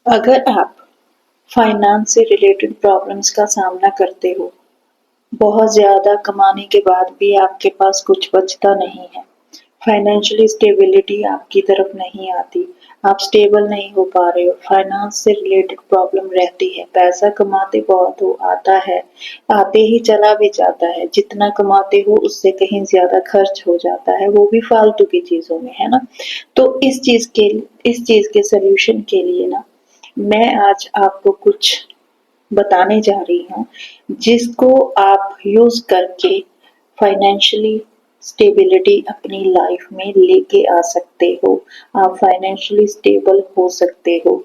अगर आप फाइनेंस से रिलेटेड प्रॉब्लम्स का सामना करते हो, बहुत ज़्यादा कमाने के बाद भी आपके पास कुछ बचता नहीं है, फाइनेंशियली स्टेबिलिटी आपकी तरफ नहीं आती, आप स्टेबल नहीं हो पा रहे हो, फाइनेंस से रिलेटेड प्रॉब्लम रहती है, पैसा कमाते बहुत हो, आता है, आते ही चला भी जाता है, जितना कमाते हो उससे कहीं ज़्यादा खर्च हो जाता है, वो भी फालतू की चीज़ों में, है ना? तो इस चीज़ के सॉल्यूशन के लिए ना मैं आज आपको कुछ बताने जा रही हूँ, जिसको आप यूज़ करके फाइनेंशियली स्टेबिलिटी अपनी लाइफ में लेके आ सकते हो, आप फाइनेंशियली स्टेबल हो सकते हो।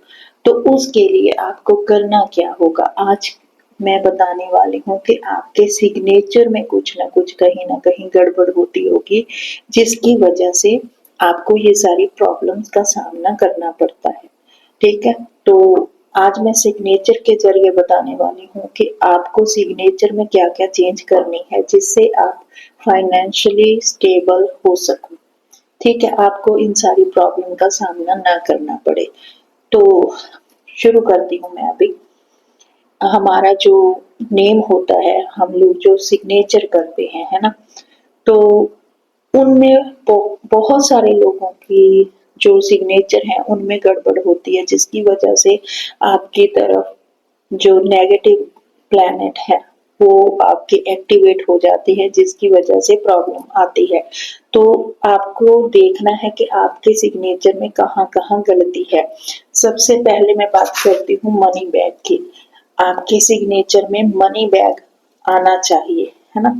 तो उसके लिए आपको करना क्या होगा, आज मैं बताने वाली हूँ कि आपके सिग्नेचर में कुछ ना कुछ कहीं ना कहीं गड़बड़ होती होगी, जिसकी वजह से आपको ये सारी प्रॉब्लम्स का सामना करना पड़ता है। ठीक है, तो आज मैं सिग्नेचर के जरिए बताने वाली हूँ कि आपको सिग्नेचर में क्या क्या चेंज करनी है, जिससे आप फाइनेंशियली स्टेबल हो सको। ठीक है, आपको इन सारी प्रॉब्लम का सामना ना करना पड़े। तो शुरू करती हूँ मैं अभी। हमारा जो नेम होता है, हम लोग जो सिग्नेचर करते हैं, है ना, तो उनमें बहुत सारे लोगों की जो सिग्नेचर है उनमें गड़बड़ होती है, जिसकी वजह से आपकी तरफ जो नेगेटिव प्लैनेट है वो आपके एक्टिवेट हो जाती है, जिसकी वजह से प्रॉब्लम आती है। तो आपको देखना है कि आपके सिग्नेचर में कहाँ कहाँ गलती है। सबसे पहले मैं बात करती हूँ मनी बैग की। आपके सिग्नेचर में मनी बैग आना चाहिए, है ना।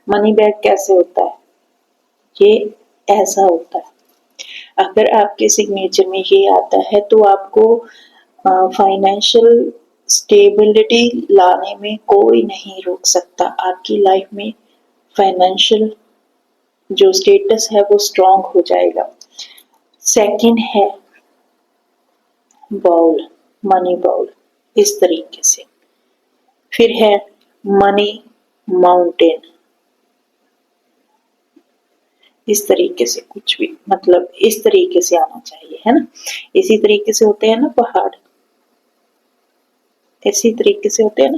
मनी बैग कैसे होता है, ये ऐसा होता है। अगर आपके सिग्नेचर में ये आता है तो आपको फाइनेंशियल स्टेबिलिटी लाने में कोई नहीं रोक सकता। आपकी लाइफ में फाइनेंशियल जो स्टेटस है वो स्ट्रांग हो जाएगा। सेकंड है बाउल, मनी बाउल, इस तरीके से। फिर है मनी माउंटेन, इस तरीके से, कुछ भी मतलब इस तरीके से आना चाहिए, है ना। इसी तरीके से होते हैं ना पहाड़, इसी तरीके से होते हैं ना।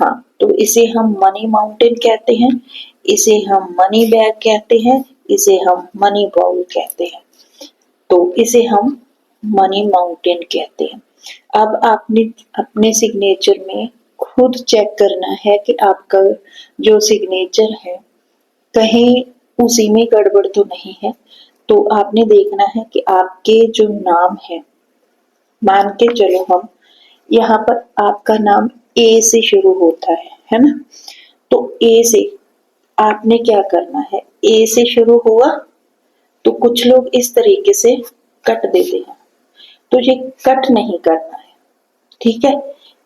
हाँ, तो इसे हम मनी माउंटेन कहते हैं, इसे हम मनी बैग कहते हैं, इसे हम मनी बाउल कहते हैं। तो इसे हम मनी माउंटेन कहते हैं। अब आपने अपने सिग्नेचर में खुद चेक करना है कि आपका जो सिग्नेचर है कहीं उसी में गड़बड़ तो नहीं है। तो आपने देखना है कि आपके जो नाम है, मान के चलो हम यहाँ पर आपका नाम ए से शुरू होता है ना। तो ए से आपने क्या करना है, ए से शुरू हुआ तो कुछ लोग इस तरीके से कट देते हैं, तो ये कट नहीं करना है। ठीक है,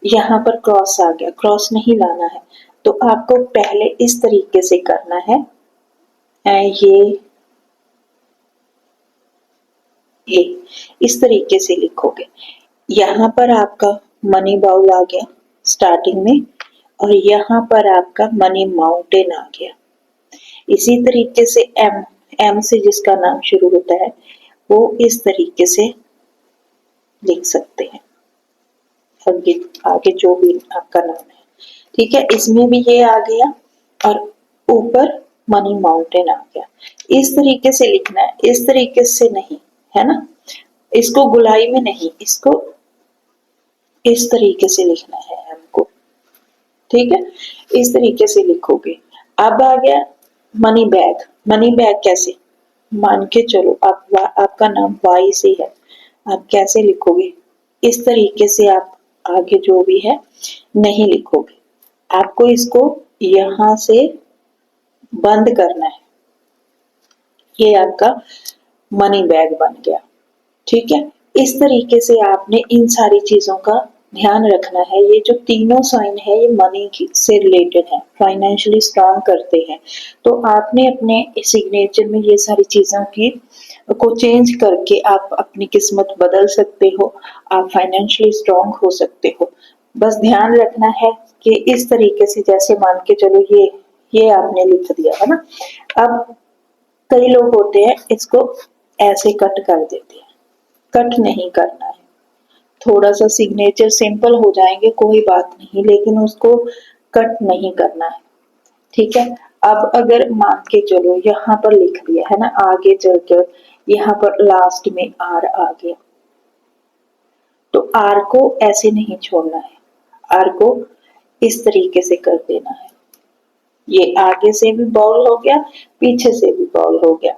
यहाँ पर क्रॉस आ गया, क्रॉस नहीं लाना है। तो आपको पहले इस तरीके से करना है, ये इस तरीके से लिखोगे। यहाँ पर आपका मनी बाउल आ गया स्टार्टिंग में, और यहाँ पर आपका मनी माउंटेन आ गया। इसी तरीके से एम, एम से जिसका नाम शुरू होता है वो इस तरीके से लिख सकते हैं, आगे आगे जो भी आपका नाम है। ठीक है, इसमें भी ये आ गया और ऊपर मनी माउंटेन आ गया। इस तरीके से लिखना है, इस तरीके से नहीं, है ना। इसको गुलाई में नहीं, इसको इस तरीके से लिखना है हमको। ठीक है, इस तरीके से लिखोगे। अब आ गया मनी बैग। मनी बैग कैसे, मान के चलो आपका नाम वाई से है, आप कैसे लिखोगे, इस तरीके से आप आगे जो भी है नहीं लिखोगे। आपको इसको यहां से बंद करना है। ये आपका मनी बैग बन गया। ठीक है, इस तरीके से आपने इन सारी चीजों का ध्यान रखना है। ये जो तीनों साइन है ये मनी से रिलेटेड है, फाइनेंशियली स्ट्रांग करते हैं। तो आपने अपने सिग्नेचर में ये सारी चीजों की को चेंज करके आप अपनी किस्मत बदल सकते हो, आप फाइनेंशियली स्ट्रांग हो सकते हो। बस ध्यान रखना है कि इस तरीके से, जैसे मान के चलो ये आपने लिख दिया है ना। अब कई लोग होते हैं इसको ऐसे कट कर देते हैं, कट नहीं करना है। थोड़ा सा सिग्नेचर सिंपल हो जाएंगे कोई बात नहीं, लेकिन उसको कट नहीं करना है, ठीक है। अब अगर मान के चलो यहाँ पर लिख दिया है ना, आगे चलकर यहाँ पर लास्ट में आर आ गया, तो आर को ऐसे नहीं छोड़ना है, आर को इस तरीके से कर देना है। ये आगे से भी बॉल हो गया, पीछे से भी बॉल हो गया,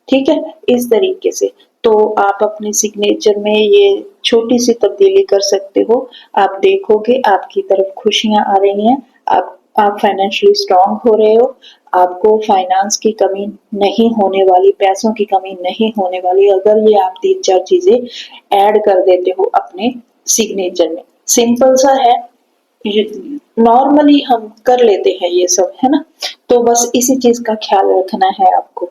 ठीक है, इस तरीके से। तो आप अपने सिग्नेचर में ये छोटी सी तब्दीली कर सकते हो। आप देखोगे आपकी तरफ खुशियां आ रही हैं, आप फाइनेंशियली स्ट्रांग हो रहे हो, आपको फाइनेंस की कमी नहीं होने वाली, पैसों की कमी नहीं होने वाली, अगर ये आप 3-4 चीजें ऐड कर देते हो अपने सिग्नेचर में। सिंपल सा है, नॉर्मली हम कर लेते हैं ये सब, है ना। तो बस इसी चीज का ख्याल रखना है आपको।